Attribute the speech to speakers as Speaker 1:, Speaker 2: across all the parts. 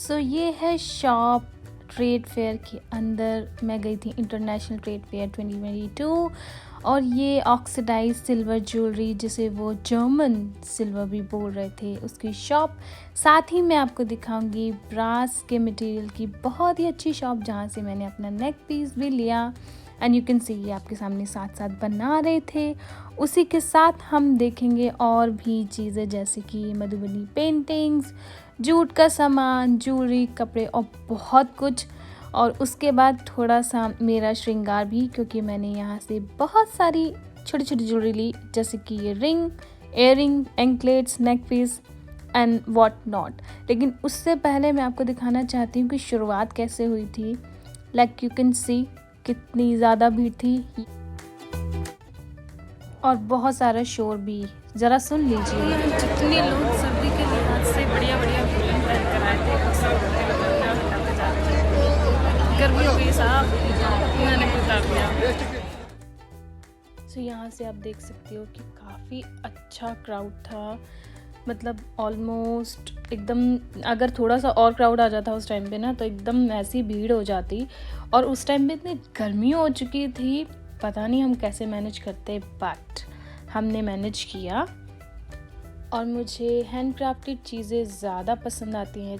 Speaker 1: सो ये है shop trade fair के अंदर। मैं गई थी इंटरनेशनल ट्रेड फेयर 2022 और ये ऑक्सीडाइज सिल्वर ज्वेलरी, जिसे वो जर्मन सिल्वर भी बोल रहे थे, उसकी शॉप। साथ ही मैं आपको दिखाऊंगी ब्रास के मटेरियल की बहुत ही अच्छी शॉप, जहाँ से मैंने अपना नेक पीस भी लिया। एंड यू कैन सी ये आपके सामने साथ साथ बना रहे थे। उसी के साथ हम देखेंगे और भी चीज़ें, जैसे कि मधुबनी पेंटिंग्स, जूट का सामान, ज्वेलरी, कपड़े और बहुत कुछ। और उसके बाद थोड़ा सा मेरा श्रृंगार भी, क्योंकि मैंने यहाँ से बहुत सारी छोटी छोटी ज्वेलरी ली, जैसे कि ये ring, earring, anklets, neck piece and what not. लेकिन उससे पहले मैं आपको दिखाना चाहती हूँ कि शुरुआत कैसे हुई थी। लाइक यू कैन सी कितनी ज़्यादा भीड़ थी और बहुत सारा शोर भी। ज़रा सुन लीजिए।
Speaker 2: जितने लोग सर्दी के लिहाज से बढ़िया बढ़िया वुलन पहन कर आए थे, वो सब हटाते जा रहे थे। गर्मी हो गई साहब, मैंने उतार दिया।
Speaker 1: सो यहाँ से आप देख सकते हो कि काफ़ी अच्छा क्राउड था। मतलब ऑलमोस्ट एकदम, अगर थोड़ा सा और क्राउड आ जाता उस टाइम पे ना, तो एकदम ऐसी भीड़ हो जाती। और उस टाइम पे इतनी गर्मी हो चुकी थी, पता नहीं हम कैसे मैनेज करते, बट हमने मैनेज किया। और मुझे हैंडक्राफ्टेड चीज़ें ज़्यादा पसंद आती हैं,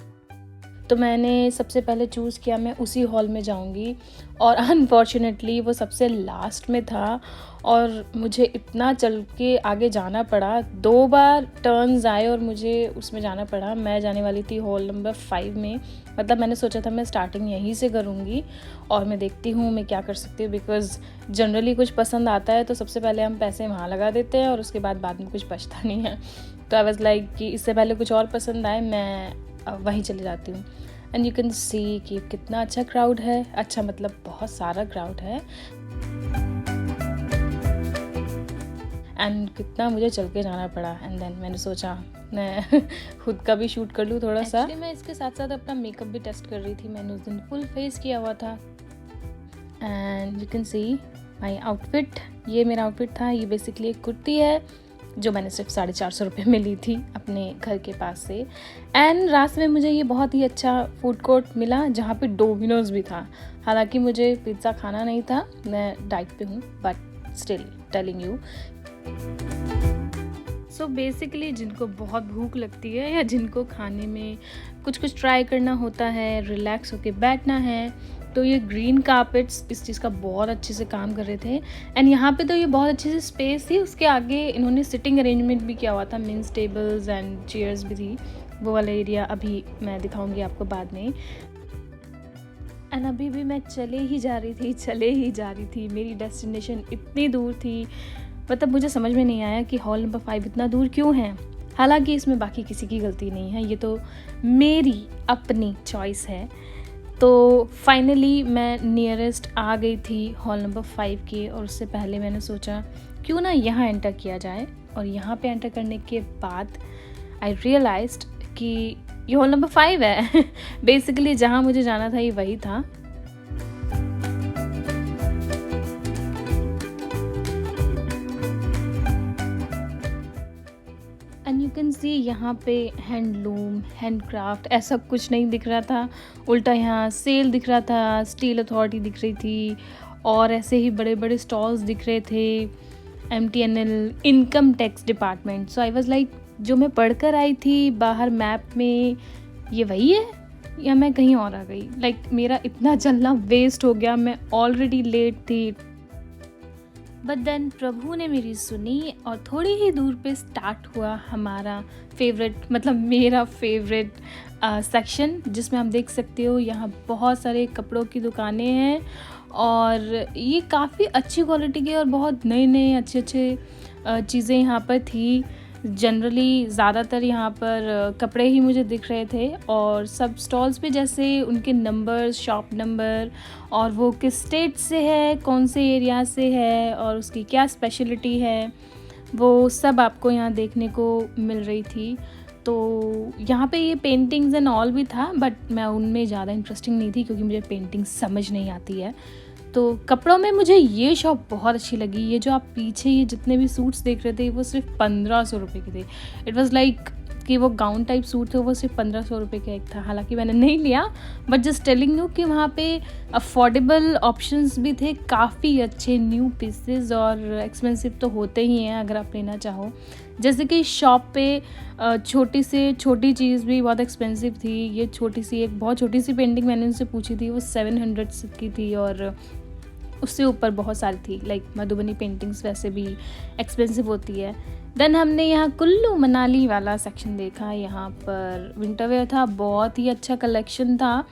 Speaker 1: तो मैंने सबसे पहले चूज़ किया मैं उसी हॉल में जाऊंगी। और अनफॉर्चुनेटली वो सबसे लास्ट में था और मुझे इतना चल के आगे जाना पड़ा। 2 बार टर्न्स आए और मुझे उसमें जाना पड़ा। मैं जाने वाली थी हॉल नंबर 5 में। मतलब मैंने सोचा था मैं स्टार्टिंग यहीं से करूँगी और मैं देखती हूँ मैं क्या कर सकती हूँ, बिकॉज़ जनरली कुछ पसंद आता है तो सबसे पहले हम पैसे वहाँ लगा देते हैं और उसके बाद में कुछ बचता नहीं है। तो आई वाज लाइक कि इससे पहले कुछ और पसंद आए, मैं वहीं चले जाती हूँ। एंड यू कैन सी कि कितना अच्छा क्राउड है। अच्छा मतलब बहुत सारा क्राउड है। एंड कितना मुझे चल के जाना पड़ा। एंड देन मैंने सोचा मैं खुद का भी शूट कर लूँ थोड़ा सा। मैं इसके साथ साथ अपना मेकअप भी टेस्ट कर रही थी। मैंने उस दिन फुल फेस किया हुआ था। And you can see my outfit. ये मेरा आउटफिट था। ये बेसिकली एक कुर्ती है जो मैंने सिर्फ 450 रुपये में ली थी अपने घर के पास से। एंड रास्ते में मुझे ये बहुत ही अच्छा फूड कोर्ट मिला, जहाँ पे डोमिनोज भी था। हालांकि मुझे पिज़्ज़ा खाना नहीं था, मैं डाइट पे हूँ, but still telling you. So basically जिनको बहुत भूख लगती है या जिनको खाने में कुछ ट्राई करना होता है, रिलैक्स होके बैठना है, तो ये ग्रीन कारपेट्स इस चीज़ का बहुत अच्छे से काम कर रहे थे। एंड यहाँ पे तो ये बहुत अच्छी सी स्पेस थी। उसके आगे इन्होंने सिटिंग अरेंजमेंट भी किया हुआ था, मीन्स टेबल्स एंड चेयर्स भी थी। वो वाला एरिया अभी मैं दिखाऊंगी आपको बाद में। एंड अभी भी मैं चले ही जा रही थी। मेरी डेस्टिनेशन इतनी दूर थी, मतलब मुझे समझ में नहीं आया कि हॉल नंबर 5 इतना दूर क्यों है। हालांकि इसमें बाकी किसी की गलती नहीं है, ये तो मेरी अपनी चॉइस है। तो फाइनली मैं नियरेस्ट आ गई थी हॉल नंबर 5 के। और उससे पहले मैंने सोचा क्यों ना यहाँ एंटर किया जाए। और यहाँ पे एंटर करने के बाद आई रियलाइज्ड कि ये हॉल नंबर 5 है। बेसिकली जहाँ मुझे जाना था ये वही था। एंड यू कैन सी यहाँ पे हैंडलूम, हैंडक्राफ्ट ऐसा कुछ नहीं दिख रहा था। उल्टा यहाँ सेल दिख रहा था, स्टील अथॉरिटी दिख रही थी और ऐसे ही बड़े बड़े स्टॉल्स दिख रहे थे। MTNL, income tax department. So I was like, जो मैं पढ़कर आई थी बाहर मैप में, ये वही है या मैं कहीं और आ गई। लाइक मेरा इतना चलना वेस्ट हो गया, मैं ऑलरेडी लेट थी। बट देन प्रभु ने मेरी सुनी और थोड़ी ही दूर पे स्टार्ट हुआ हमारा फेवरेट, मतलब मेरा फेवरेट सेक्शन, जिसमें आप देख सकते हो यहाँ बहुत सारे कपड़ों की दुकानें हैं और ये काफ़ी अच्छी क्वालिटी के और बहुत नए अच्छे चीज़ें यहाँ पर थी। जनरली ज़्यादातर यहाँ पर कपड़े ही मुझे दिख रहे थे और सब स्टॉल्स पे जैसे उनके नंबर, शॉप नंबर और वो किस स्टेट से है, कौन से एरिया से है और उसकी क्या स्पेशलिटी है, वो सब आपको यहाँ देखने को मिल रही थी। तो यहाँ पे ये पेंटिंग्स एंड ऑल भी था, बट मैं उनमें ज़्यादा इंटरेस्टिंग नहीं थी क्योंकि मुझे पेंटिंग समझ नहीं आती है। तो कपड़ों में मुझे ये शॉप बहुत अच्छी लगी। ये जो आप पीछे ये जितने भी सूट्स देख रहे थे वो सिर्फ 1500 रुपये के थे। इट वाज लाइक कि वो गाउन टाइप सूट थे वो सिर्फ 1500 रुपये का एक था, हालांकि मैंने नहीं लिया, बट जस्ट टेलिंग यू कि वहाँ पे अफोर्डेबल ऑप्शंस भी थे, काफ़ी अच्छे न्यू पीसेस, और एक्सपेंसिव तो होते ही हैं अगर आप लेना चाहो। जैसे कि शॉप पे छोटी से छोटी चीज़ भी बहुत एक्सपेंसिव थी। ये छोटी सी एक बहुत छोटी सी पेंटिंग मैंने उनसे पूछी थी, वो 700 की थी, और उससे ऊपर बहुत सारी थी। लाइक मधुबनी पेंटिंग्स वैसे भी एक्सपेंसिव होती है। देन हमने यहाँ कुल्लू मनाली वाला सेक्शन देखा, यहाँ पर विंटर वेयर था, बहुत ही अच्छा कलेक्शन था।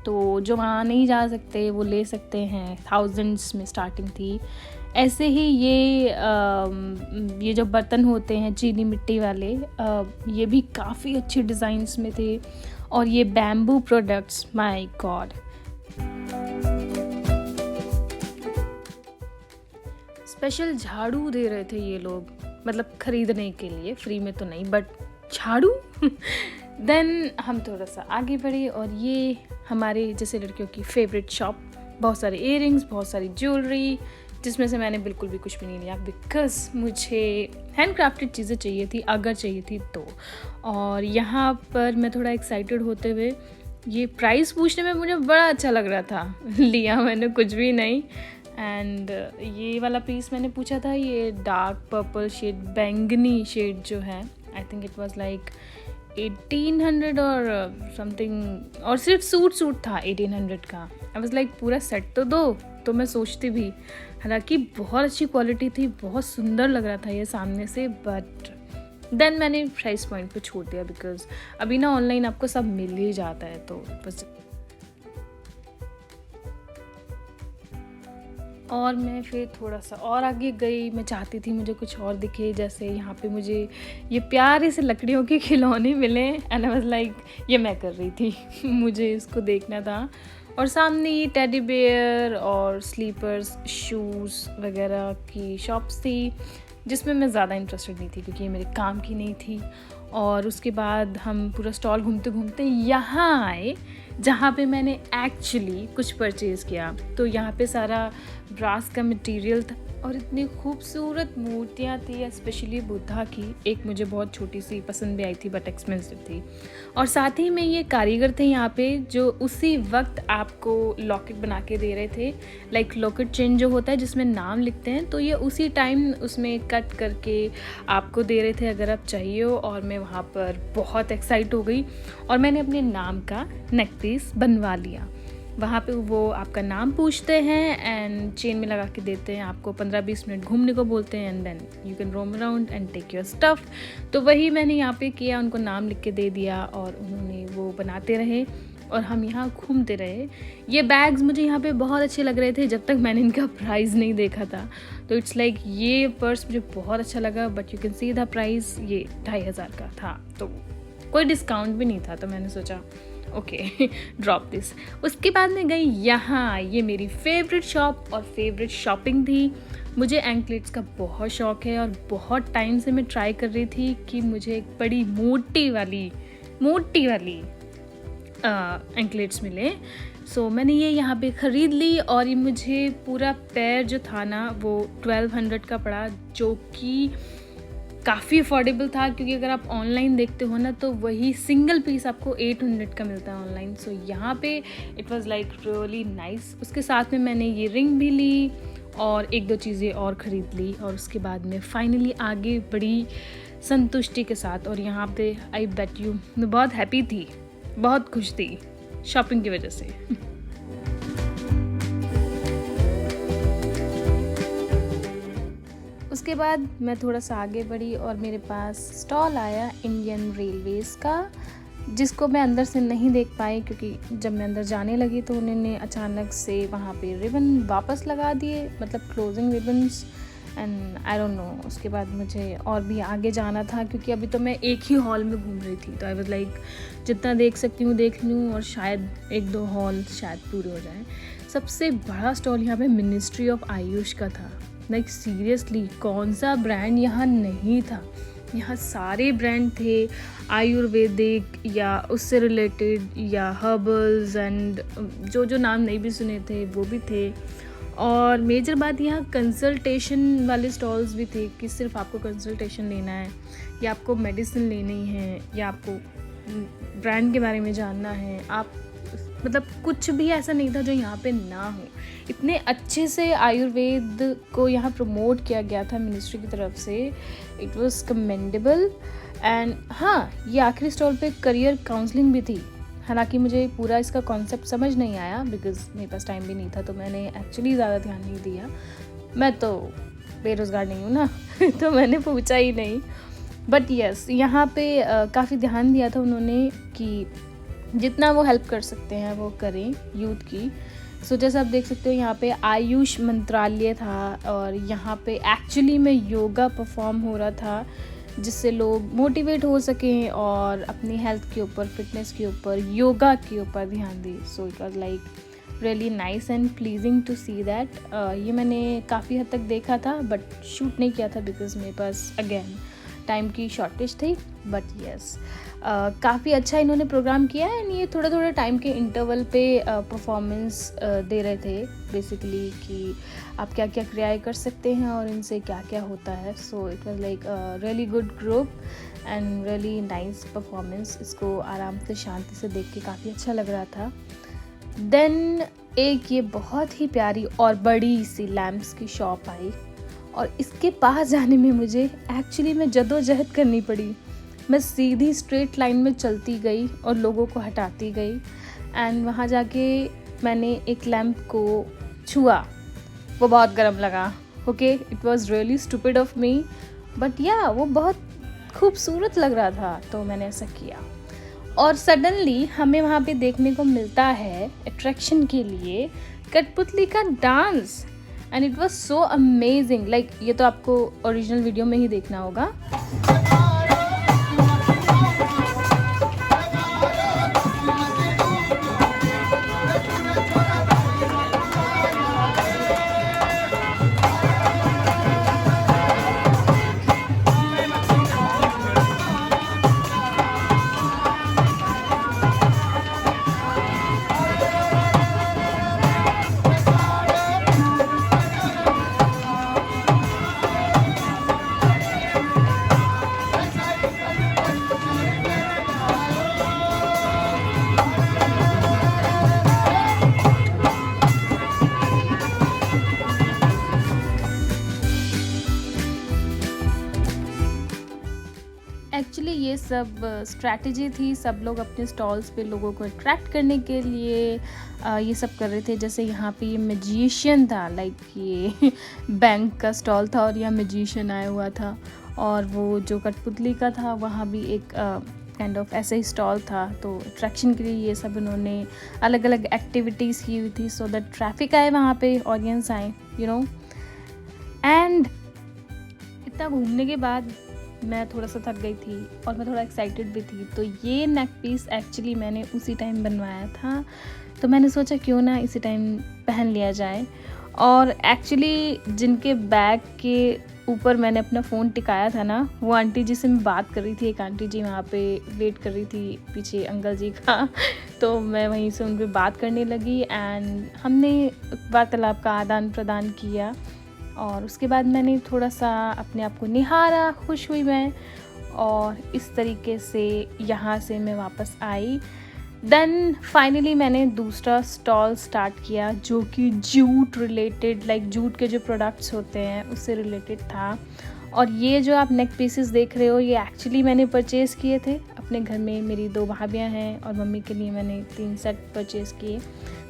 Speaker 1: तो जो वहाँ नहीं जा सकते वो ले सकते हैं, थाउजेंड्स में स्टार्टिंग थी। ऐसे ही ये जो बर्तन होते हैं चीनी मिट्टी वाले, ये भी काफ़ी अच्छे डिज़ाइंस में थे। और ये bamboo products, my God, special झाड़ू दे रहे थे ये लोग, मतलब ख़रीदने के लिए, फ्री में तो नहीं, बट झाड़ू। देन हम थोड़ा सा आगे बढ़े और ये हमारे जैसे लड़कियों की फेवरेट शॉप, बहुत सारे इयररिंग्स, बहुत सारी ज्वेलरी, जिसमें से मैंने बिल्कुल भी कुछ भी नहीं लिया बिकॉज़ मुझे हैंड क्राफ्टेड चीज़ें चाहिए थी, अगर चाहिए थी तो। और यहाँ पर मैं थोड़ा एक्साइटेड होते हुए, ये प्राइस पूछने में मुझे बड़ा अच्छा लग रहा था, लिया मैंने कुछ भी नहीं। एंड ये वाला पीस मैंने पूछा था, ये डार्क पर्पल शेड, बैंगनी शेड जो है, I think it was like 1800 और समथिंग, और सिर्फ सूट था 1800 का। आई वाज लाइक पूरा सेट तो दो, तो मैं सोचती भी, हालांकि बहुत अच्छी क्वालिटी थी, बहुत सुंदर लग रहा था ये सामने से, बट देन मैंने प्राइस पॉइंट पे छोड़ दिया बिकॉज अभी ना ऑनलाइन आपको सब मिल ही जाता है, तो बस। और मैं फिर थोड़ा सा और आगे गई, मैं चाहती थी मुझे कुछ और दिखे, जैसे यहाँ पे मुझे ये प्यारे से लकड़ियों के खिलौने मिले, एंड आई वाज लाइक ये मैं कर रही थी, मुझे इसको देखना था। और सामने ये टेडी बेयर और स्लीपर्स, शूज़ वगैरह की शॉप्स थी, जिसमें मैं ज़्यादा इंटरेस्टेड नहीं थी क्योंकि ये मेरे काम की नहीं थी। और उसके बाद हम पूरा स्टॉल घूमते घूमते यहाँ आए जहाँ पे मैंने एक्चुअली कुछ परचेज़ किया। तो यहाँ पे सारा ब्रास का मटेरियल था और इतनी खूबसूरत मूर्तियाँ थी, स्पेशली बुद्धा की। एक मुझे बहुत छोटी सी पसंद भी आई थी बट एक्सपेंसिव थी। और साथ ही में ये कारीगर थे यहाँ पे जो उसी वक्त आपको लॉकेट बना के दे रहे थे, लाइक लॉकेट चेन जो होता है जिसमें नाम लिखते हैं, तो ये उसी टाइम उसमें कट करके आपको दे रहे थे अगर आप चाहिए हो। और मैं वहाँ पर बहुत एक्साइट हो गई और मैंने अपने नाम का नेक पीस बनवा लिया। वहाँ पे वो आपका नाम पूछते हैं एंड चेन में लगा के देते हैं, आपको 15-20 मिनट घूमने को बोलते हैं and then you can roam around and take your stuff. तो वही मैंने यहाँ पे किया, उनको नाम लिख के दे दिया और उन्होंने वो बनाते रहे और हम यहाँ घूमते रहे। ये बैग्स मुझे यहाँ पे बहुत अच्छे लग रहे थे जब तक मैंने इनका प्राइस नहीं देखा था। तो इट्स लाइक ये पर्स मुझे बहुत अच्छा लगा, but you can see the price, ये 2500 का था, तो कोई डिस्काउंट भी नहीं था। तो मैंने सोचा ओके ड्रॉप दिस। उसके बाद मैं गई यहाँ, ये मेरी फेवरेट शॉप और फेवरेट शॉपिंग थी। मुझे एंकलेट्स का बहुत शौक़ है और बहुत टाइम से मैं ट्राई कर रही थी कि मुझे एक बड़ी मोटी वाली एंकलेट्स मिले। सो मैंने ये यहाँ पे ख़रीद ली और ये मुझे पूरा पैर जो था ना वो 1200 का पड़ा, जो कि काफ़ी अफोर्डेबल था क्योंकि अगर आप ऑनलाइन देखते हो ना तो वही सिंगल पीस आपको 800 का मिलता है ऑनलाइन। सो यहाँ पे it was like really nice. उसके साथ में मैंने ये रिंग भी ली और 1-2 चीज़ें और ख़रीद ली और उसके बाद में फाइनली आगे बड़ी संतुष्टि के साथ। और यहाँ पे आई बेट यू मैं बहुत हैप्पी थी, बहुत खुश थी शॉपिंग की वजह से। उसके बाद मैं थोड़ा सा आगे बढ़ी और मेरे पास स्टॉल आया इंडियन रेलवेज़ का, जिसको मैं अंदर से नहीं देख पाई क्योंकि जब मैं अंदर जाने लगी तो उन्होंने अचानक से वहाँ पे रिबन वापस लगा दिए, मतलब closing ribbons, and I don't know. उसके बाद मुझे और भी आगे जाना था क्योंकि अभी तो मैं एक ही हॉल में घूम रही थी, तो आई वाज लाइक जितना देख सकती हूँ देख लूँ और शायद 1-2 हॉल शायद पूरे हो जाएं। सबसे बड़ा स्टॉल यहाँ पे मिनिस्ट्री ऑफ आयुष का था। लाइक सीरियसली कौन सा ब्रांड यहाँ नहीं था, यहाँ सारे ब्रांड थे, आयुर्वेदिक या उससे रिलेटेड या हर्बल्स एंड जो नाम नहीं भी सुने थे वो भी थे। और मेजर बात यहाँ कंसल्टेशन वाले स्टॉल्स भी थे कि सिर्फ आपको कंसल्टेशन लेना है या आपको मेडिसिन लेनी है या आपको ब्रांड के बारे में जानना है, आप मतलब कुछ भी ऐसा नहीं था जो यहाँ पे ना हो। इतने अच्छे से आयुर्वेद को यहाँ प्रमोट किया गया था मिनिस्ट्री की तरफ से, इट वाज कमेंडेबल। एंड हाँ, ये आखिरी स्टॉल पे करियर काउंसलिंग भी थी। हालांकि मुझे पूरा इसका कॉन्सेप्ट समझ नहीं आया बिकॉज मेरे पास टाइम भी नहीं था, तो मैंने एक्चुअली ज़्यादा ध्यान नहीं दिया। मैं तो बेरोज़गार नहीं हूँ ना तो मैंने पूछा ही नहीं। बट यस, यहाँ पे काफ़ी ध्यान दिया था उन्होंने कि जितना वो हेल्प कर सकते हैं वो करें यूथ की। सो जैसे आप देख सकते हो यहाँ पे आयुष मंत्रालय था और यहाँ पे एक्चुअली में योगा परफॉर्म हो रहा था जिससे लोग मोटिवेट हो सकें और अपनी हेल्थ के ऊपर, फिटनेस के ऊपर, योगा के ऊपर ध्यान दें। So it was like really nice and pleasing to see that. ये मैंने काफ़ी हद तक देखा था बट शूट नहीं किया था बिकॉज मेरे पास अगेन टाइम की शॉर्टेज थी। बट यस, काफ़ी अच्छा इन्होंने प्रोग्राम किया है। एंड ये थोड़ा थोड़ा टाइम के इंटरवल पे परफॉर्मेंस दे रहे थे बेसिकली कि आप क्या क्या क्रियाएं कर सकते हैं और इनसे क्या क्या होता है। सो it was like really good group and really nice performance. इसको आराम से शांति से देख के काफ़ी अच्छा लग रहा था। देन एक ये बहुत ही प्यारी और बड़ी सी लैम्प्स की शॉप आई और इसके पास जाने में मुझे एक्चुअली में जद्दोजहद करनी पड़ी। मैं सीधी स्ट्रेट लाइन में चलती गई और लोगों को हटाती गई एंड वहाँ जाके मैंने एक लैम्प को छुआ। वो बहुत गर्म लगा। Okay, it was really stupid of me but या वो बहुत खूबसूरत लग रहा था तो मैंने ऐसा किया। और सडनली हमें वहाँ पे देखने को मिलता है अट्रैक्शन के लिए कठपुतली का dance and it was so amazing. Like ये तो आपको ओरिजिनल वीडियो में ही देखना होगा। एक्चुअली ये सब स्ट्रैटेजी थी। सब लोग अपने स्टॉल्स पे लोगों को अट्रैक्ट करने के लिए ये सब कर रहे थे। जैसे यहाँ पे ये मैजिशियन था, लाइक ये बैंक का स्टॉल था और यहाँ मैजिशियन आया हुआ था। और वो जो कठपुतली का था वहाँ भी एक काइंड ऑफ ऐसा ही स्टॉल था। तो अट्रैक्शन के लिए ये सब उन्होंने अलग अलग एक्टिविटीज़ की हुई थी सो दैट ट्रैफिक आए वहाँ पे, ऑडियंस आए, यू नो। एंड इतना घूमने के बाद मैं थोड़ा सा थक गई थी और मैं थोड़ा एक्साइटेड भी थी। तो ये नेक पीस एक्चुअली मैंने उसी टाइम बनवाया था, तो मैंने सोचा क्यों ना इसी टाइम पहन लिया जाए। और एक्चुअली जिनके बैग के ऊपर मैंने अपना फ़ोन टिकाया था ना, वो आंटी जी से मैं बात कर रही थी। एक आंटी जी वहाँ पे वेट कर रही थी पीछे अंकल जी का तो मैं वहीं से उन पर बात करने लगी एंड हमने वार्तालाप का आदान प्रदान किया। और उसके बाद मैंने थोड़ा सा अपने आप को निहारा, खुश हुई मैं, और इस तरीके से यहाँ से मैं वापस आई। देन फाइनली मैंने दूसरा स्टॉल स्टार्ट किया जो कि जूट रिलेटेड, लाइक जूट के जो प्रोडक्ट्स होते हैं उससे रिलेटेड था। और ये जो आप नेक पीसेस देख रहे हो ये एक्चुअली मैंने परचेज़ किए थे अपने घर में। मेरी 2 भाभियाँ हैं और मम्मी के लिए मैंने 3 सेट परचेज़ किए।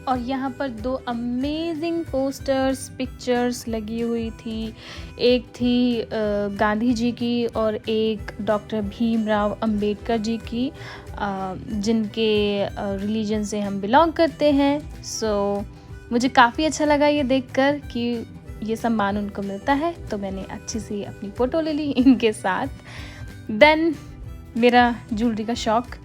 Speaker 1: और यहाँ पर 2 अमेजिंग पोस्टर्स, पिक्चर्स लगी हुई थी। एक थी गांधी जी की और एक डॉक्टर भीमराव अंबेडकर जी की, जिनके रिलीजन से हम बिलोंग करते हैं। सो मुझे काफ़ी अच्छा लगा ये देखकर कि ये सम्मान उनको मिलता है, तो मैंने अच्छी सी अपनी फ़ोटो ले ली इनके साथ। देन मेरा ज्वेलरी का शौक़,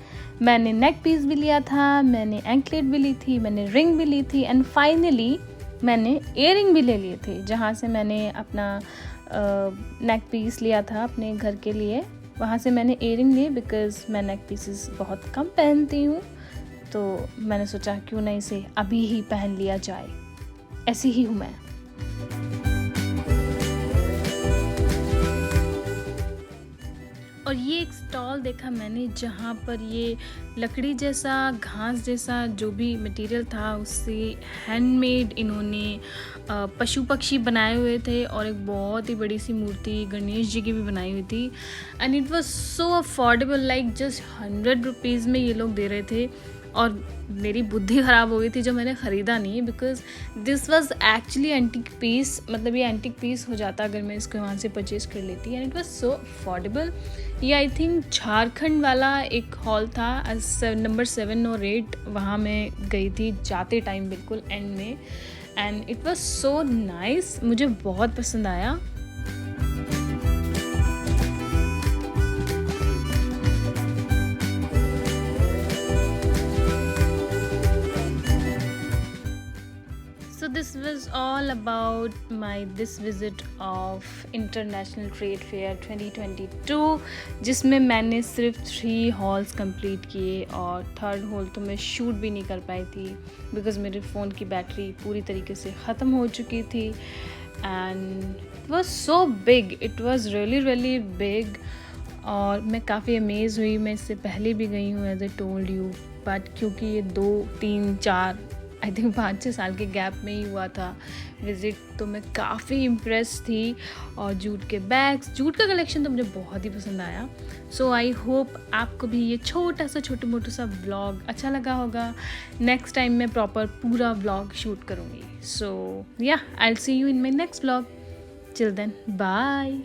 Speaker 1: मैंने नेक पीस भी लिया था, मैंने एंकलेट भी ली थी, मैंने रिंग भी ली थी एंड फाइनली मैंने इयररिंग भी ले लिए थे। जहाँ से मैंने अपना नेक पीस लिया था अपने घर के लिए, वहाँ से मैंने इयररिंग ली बिकॉज़ मैं नेक पीसेस बहुत कम पहनती हूँ। तो मैंने सोचा क्यों ना इसे अभी ही पहन लिया जाए, ऐसी ही हूँ मैं। और ये एक स्टॉल देखा मैंने जहाँ पर ये लकड़ी जैसा घास जैसा जो भी मटेरियल था उससे हैंडमेड इन्होंने पशु पक्षी बनाए हुए थे और एक बहुत ही बड़ी सी मूर्ति गणेश जी की भी बनाई हुई थी and it was so affordable like just 100 rupees में ये लोग दे रहे थे। और मेरी बुद्धि ख़राब हो गई थी जो मैंने ख़रीदा नहीं because this was actually antique piece, मतलब ये एंटिक पीस हो जाता अगर मैं इसको वहाँ से परचेज कर लेती and it was so affordable. ये आई थिंक झारखंड वाला एक हॉल था नंबर 7 और 8, वहाँ मैं गई थी जाते टाइम बिल्कुल एंड में and it was so nice, मुझे बहुत पसंद आया। So this was all about this visit of International Trade Fair 2022 जिसमें मैंने सिर्फ 3 हॉल्स कंप्लीट किए और 3rd हॉल तो मैं शूट भी नहीं कर पाई थी बिकॉज़ मेरे फ़ोन की बैटरी पूरी तरीके से ख़त्म हो चुकी थी and it was so big, it was really big और मैं काफ़ी अमेज़ हुई। मैं इससे पहले भी गई हूँ as I told you, but क्योंकि ये 2, 3, 4 आई थिंक 5-6 साल के गैप में ही हुआ था विज़िट, तो मैं काफ़ी इम्प्रेस थी। और जूट के बैग्स, जूट का कलेक्शन तो मुझे बहुत ही पसंद आया। सो आई होप आपको भी ये छोटे मोटू सा व्लॉग अच्छा लगा होगा। नेक्स्ट टाइम मैं प्रॉपर पूरा व्लॉग शूट करूँगी। So yeah I will see you in my next vlog. Till then bye.